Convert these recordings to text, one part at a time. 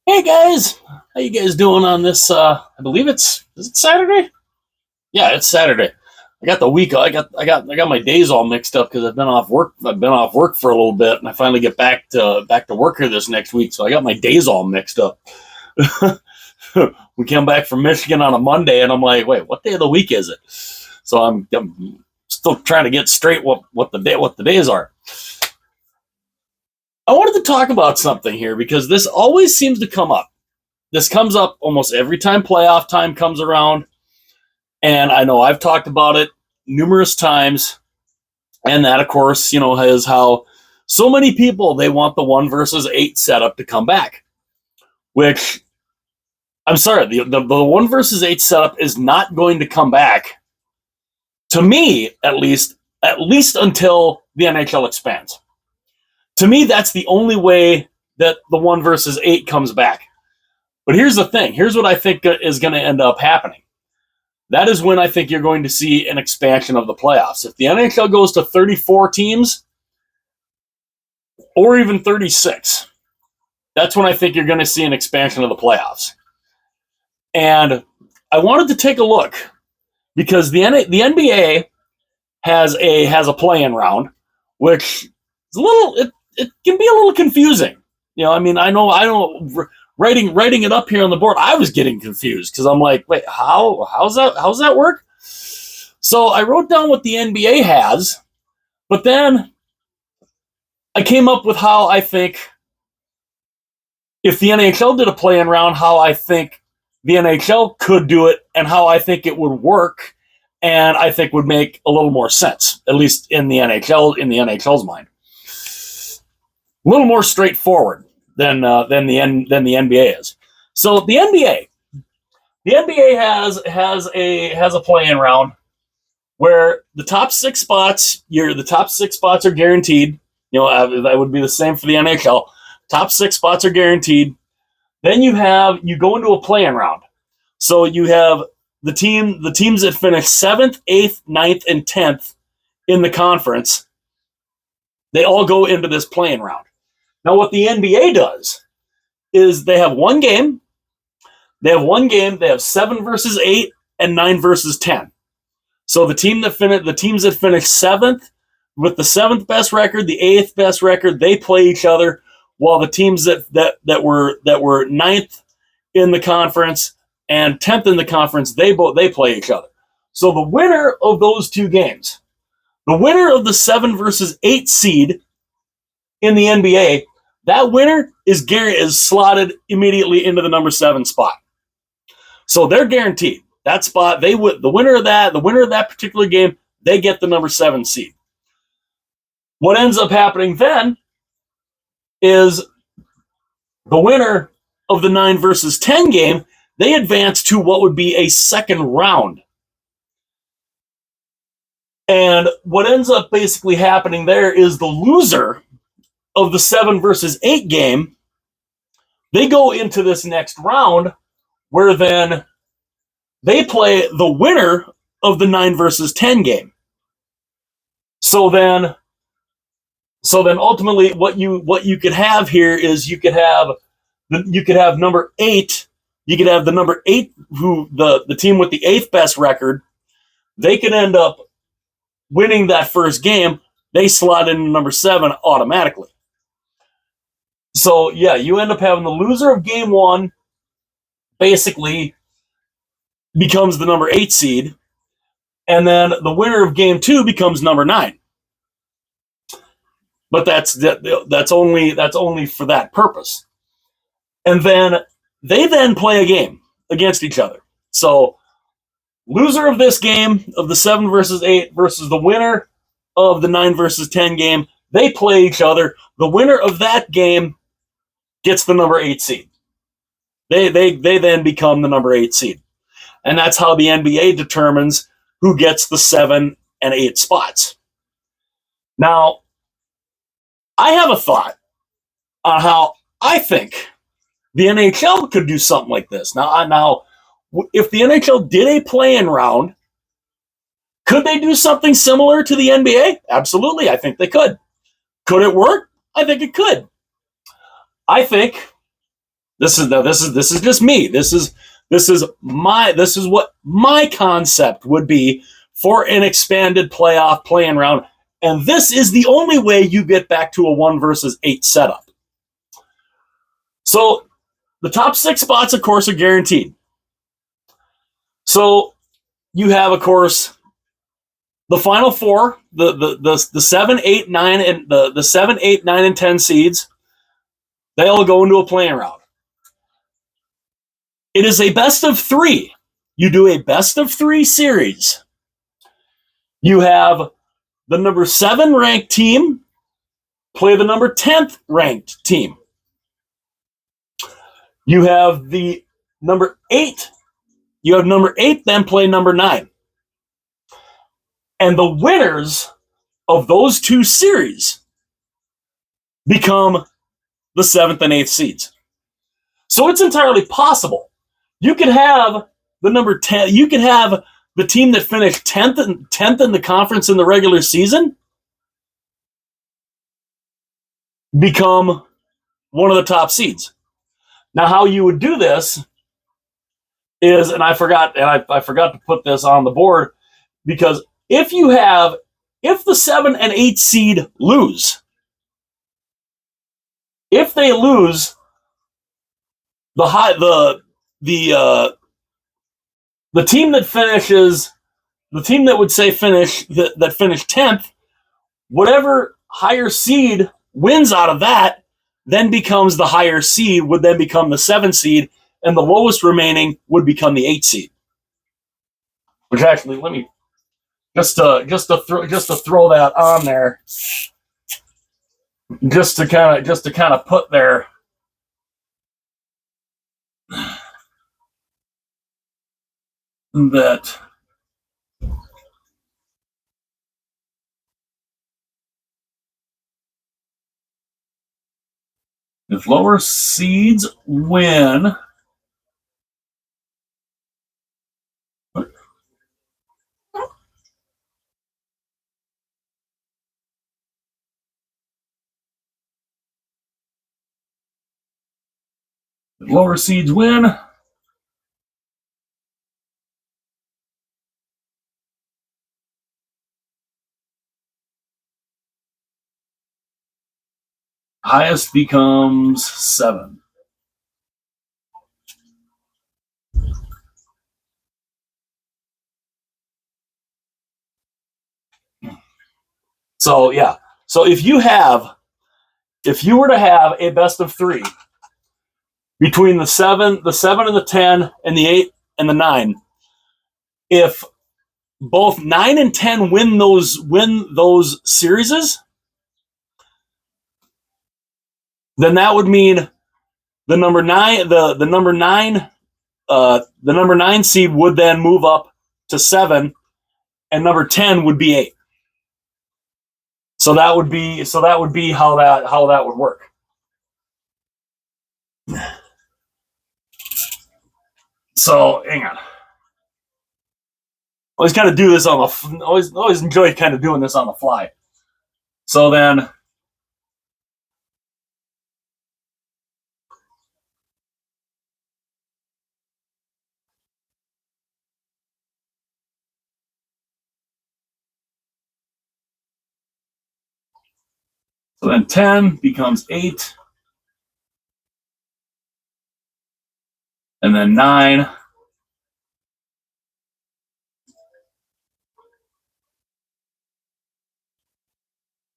Hey guys, how you guys doing on this? I believe is it Saturday? Yeah, it's Saturday. I got the week. I got my days all mixed up because I've been off work. I've been off work for a little bit, and I finally get back to work here this next week. So I got my days all mixed up. We came back from Michigan on a Monday, and I'm like, wait, what day of the week is it? So I'm still trying to get straight what the days are. I wanted to talk about something here because this always seems to come up. This comes up almost every time playoff time comes around. And I know I've talked about it numerous times. And that, of course, is how so many people they want the 1 versus 8 setup to come back. Which I'm sorry, the 1 versus 8 setup is not going to come back, to me at least until the NHL expands. To me, that's the only way that the 1 versus 8 comes back. But here's the thing. Here's what I think is going to end up happening. That is when I think you're going to see an expansion of the playoffs. If the NHL goes to 34 teams or even 36, that's when I think you're going to see an expansion of the playoffs. And I wanted to take a look because the NBA has a play-in round, which is it can be a little confusing. I mean, I know writing it up here on the board, I was getting confused because I'm like, wait, how's that work? So I wrote down what the NBA has, but then I came up with how I think if the NHL did a play-in round, how I think the NHL could do it and how I think it would work, and I think would make a little more sense, at least in the NHL's mind. A little more straightforward than the NBA is. So the NBA has a play-in round where the top six spots are guaranteed. That would be the same for the NHL. Top six spots are guaranteed. Then you go into a play-in round. So you have the teams that finish 7th, 8th, 9th, and 10th in the conference. They all go into this play-in round. Now, what the NBA does is they have one game. They have 7 versus 8 and 9 versus 10. So the teams that finish 7th with the 7th best record, the 8th best record, they play each other, while the teams that were 9th in the conference and 10th in the conference, they play each other. So the winner of those two games, the winner of the 7 versus 8 seed in the NBA, that winner is slotted immediately into the number 7 spot. So they're guaranteed that spot. The winner of that particular game, they get the number 7 seed. What ends up happening then is the winner of the 9 versus 10 game, they advance to what would be a second round. And what ends up basically happening there is the loser of the 7 versus 8 game, they go into this next round where then they play the winner of the 9 versus 10 game. So then ultimately what you could have here is you could have number 8, you could have the number 8 who the team with the 8th best record, they could end up winning that first game, they slot in number 7 automatically. So yeah, you end up having the loser of game 1 basically becomes the number 8 seed, and then the winner of game 2 becomes number 9. But that's only for that purpose. And then they play a game against each other. So loser of this game of the 7 versus 8 versus the winner of the 9 versus 10 game, they play each other. The winner of that game gets the number 8 seed. They then become the number 8 seed. And that's how the NBA determines who gets the 7 and 8 spots. Now, I have a thought on how I think the NHL could do something like this. Now, if the NHL did a play-in round, could they do something similar to the NBA? Absolutely, I think they could. Could it work? I think it could. I think This is just me. This is what my concept would be for an expanded playoff playing round. And this is the only way you get back to a 1 versus 8 setup. So the top 6 spots, of course, are guaranteed. So you have, of course, the final 4, the 7, 8, 9, and the 7, 8, 9, and 10 seeds. They all go into a playing round. It is a best of 3. You do a best of 3 series. You have the number 7 ranked team play the number 10th ranked team. You have the number 8. You have number 8 then play number 9. And the winners of those 2 series become the 7th and 8th seeds. So it's entirely possible. You could have the number 10, you could have the team that finished 10th in the conference in the regular season become one of the top seeds. Now, how you would do this is, and I forgot to put this on the board, because if the 7 and 8 seed lose, if they lose, the team that finishes, the team that would say that finished 10th, whatever higher seed wins out of that, then becomes the higher seed, would then become the 7 seed, and the lowest remaining would become the 8 seed. Which actually, let me just to throw that on there, just to kind of put there. That if lower seeds win, highest becomes 7. So yeah. So if you were to have a best of 3 between the 7 and the 10 and the 8 and the 9, if both 9 and 10 win those series, then that would mean the number 9 seed would then move up to 7, and number 10 would be 8. So that would be how that would work. So hang on. Always kind of do this on the always enjoy kind of doing this on the fly. So then So then 10 becomes 8. And then 9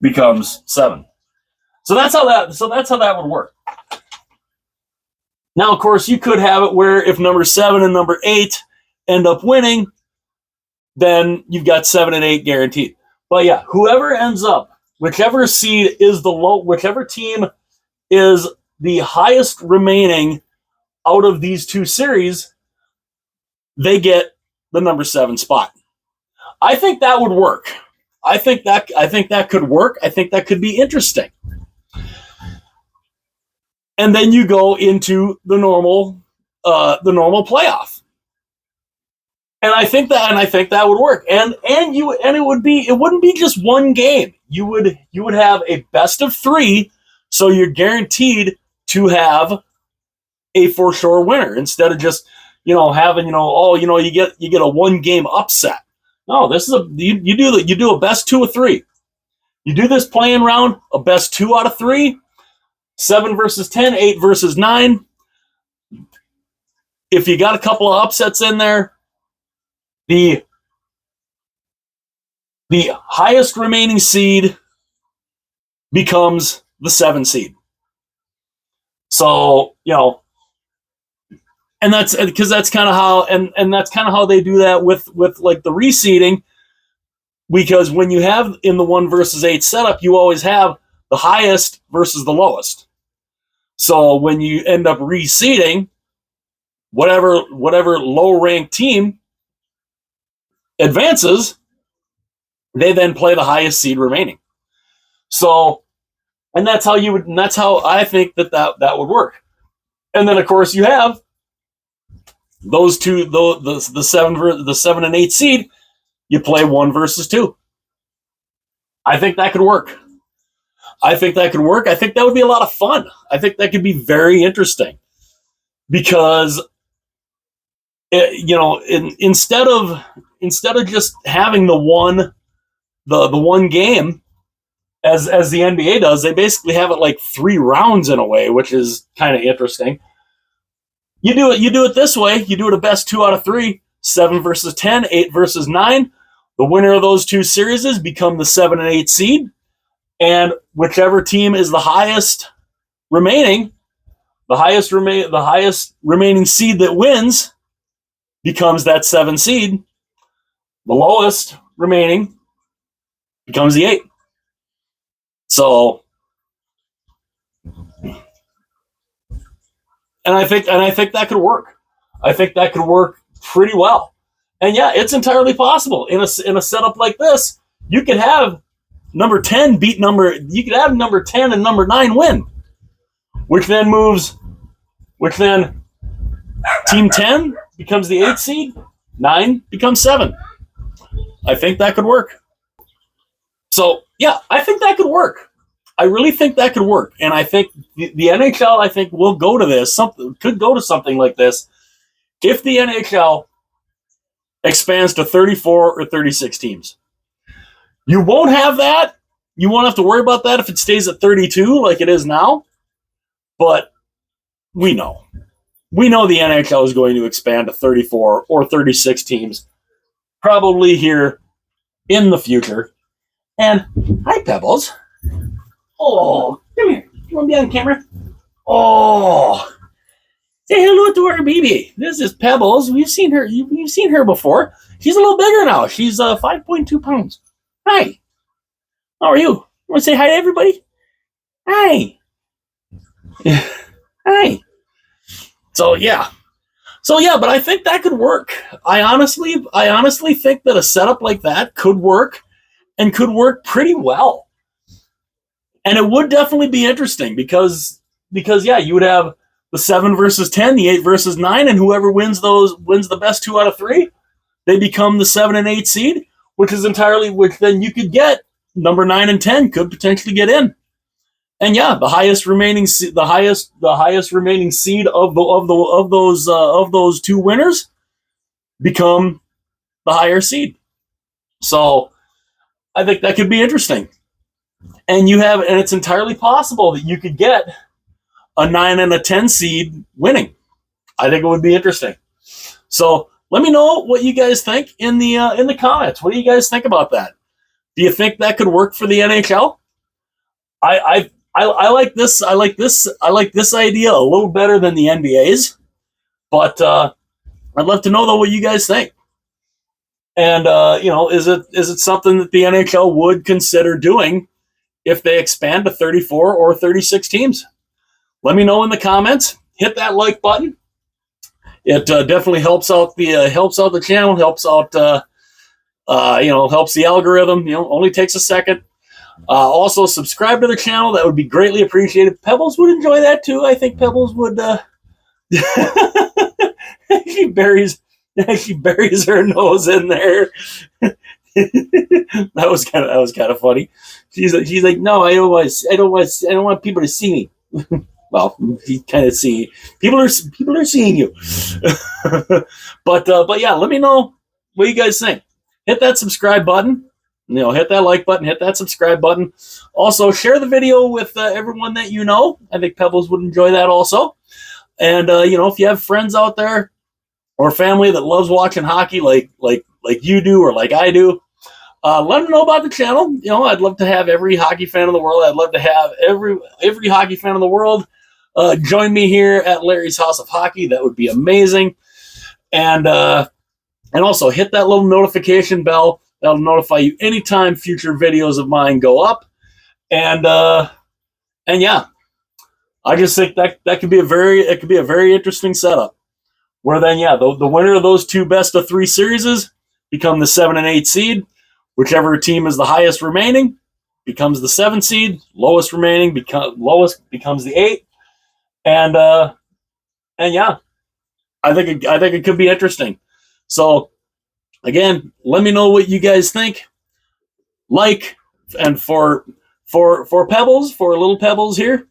becomes 7. So that's how that would work. Now, of course, you could have it where if number 7 and number 8 end up winning, then you've got 7 and 8 guaranteed. But yeah, whoever ends up, whichever seed is whichever team is the highest remaining out of these 2 series, they get the number 7 spot. I think that would work. I think that could work. I think that could be interesting. And then you go into the normal playoff. And I think that would work. And it wouldn't be just one game. You would have a best of 3, so you're guaranteed to have a for sure winner instead of just having you get a 1-game upset. No, this is you do a best 2 of 3. You do this playing round, a best 2 out of 3, 7 versus 10, 8 versus 9. If you got a couple of upsets in there, the highest remaining seed becomes the 7 seed. So, and that's because that's kind of how and that's kind of how they do that with like the reseeding, because when you have in the 1 versus 8 setup, you always have the highest versus the lowest. So when you end up reseeding, whatever low ranked team advances, they then play the highest seed remaining. So, and that's how I think that would work. And then of course you have those two, the 7 and 8 seed, you play 1 versus 2. I think that could work. I think that would be a lot of fun. I think that could be very interesting because instead of just having the one game as the NBA does, they basically have it like 3 rounds in a way, which is kind of interesting. You do it this way. You do it a best 2 out of 3, 7 versus 10, 8 versus 9. The winner of those 2 series become the 7 and 8 seed, and whichever team is the highest remaining, the highest remaining seed that wins becomes that 7 seed. The lowest remaining becomes the 8. So, and I think that could work. I think that could work pretty well. And yeah, it's entirely possible in a setup like this. You could have number 10 beat you could have number 10 and number 9 win, which then team 10 becomes the 8th seed, 9 becomes 7. I think that could work. So yeah, I think that could work. I really think that could work, and I think the NHL, I think, will go to this. Could go to something like this if the NHL expands to 34 or 36 teams. You won't have that. You won't have to worry about that if it stays at 32 like it is now. But we know the NHL is going to expand to 34 or 36 teams, probably here in the future. And hi, Pebbles. Oh, come here. You want to be on camera? Oh, say hello to our baby. This is Pebbles. We've seen her. You've seen her before. She's a little bigger now. She's 5.2 pounds. Hi. How are you? You want to say hi to everybody? Hi. Hi. So yeah, but I think that could work. I honestly think that a setup like that could work, and could work pretty well. And it would definitely be interesting because yeah, you would have the 7 versus 10, the 8 versus 9, and whoever wins the best 2 out of 3, they become the 7 and 8 seed, which then you could get number 9 and 10 could potentially get in. And yeah, the highest remaining seed of those 2 winners become the higher seed. So I think that could be interesting. And it's entirely possible that you could get a 9 and a 10 seed winning. I think it would be interesting. So let me know what you guys think in the comments. What do you guys think about that? Do you think that could work for the NHL? I like this. I like this idea a little better than the NBA's. But I'd love to know though what you guys think. And is it something that the NHL would consider doing if they expand to 34 or 36 teams? Let me know in the comments. Hit that like button. It definitely helps out the channel. Helps out helps the algorithm. Only takes a second. Also, subscribe to the channel. That would be greatly appreciated. Pebbles would enjoy that too. I think Pebbles would. She buries her nose in there. that was kind of funny. She's like, no, I don't want people to see me. well, you kind of see people are seeing you. But yeah, let me know what you guys think. Hit that subscribe button. Hit that like button. Hit that subscribe button. Also, share the video with everyone that you know. I think Pebbles would enjoy that also. And if you have friends out there or family that loves watching hockey like you do or like I do, let them know about the channel. I'd love to have every hockey fan in the world. I'd love to have every hockey fan in the world join me here at Larry's House of Hockey. That would be amazing. And also hit that little notification bell. That'll notify you anytime future videos of mine go up. And yeah, I just think that could be a very interesting setup. Where then, yeah, the winner of those two best of 3 series become the 7 and 8 seed. Whichever team is the highest remaining becomes the 7 seed. Lowest remaining becomes the 8. And yeah, I think it could be interesting. So again, let me know what you guys think. And for Pebbles, for little Pebbles here,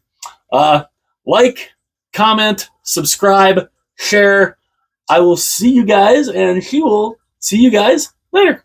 like, comment, subscribe, share. I will see you guys, and she will see you guys later.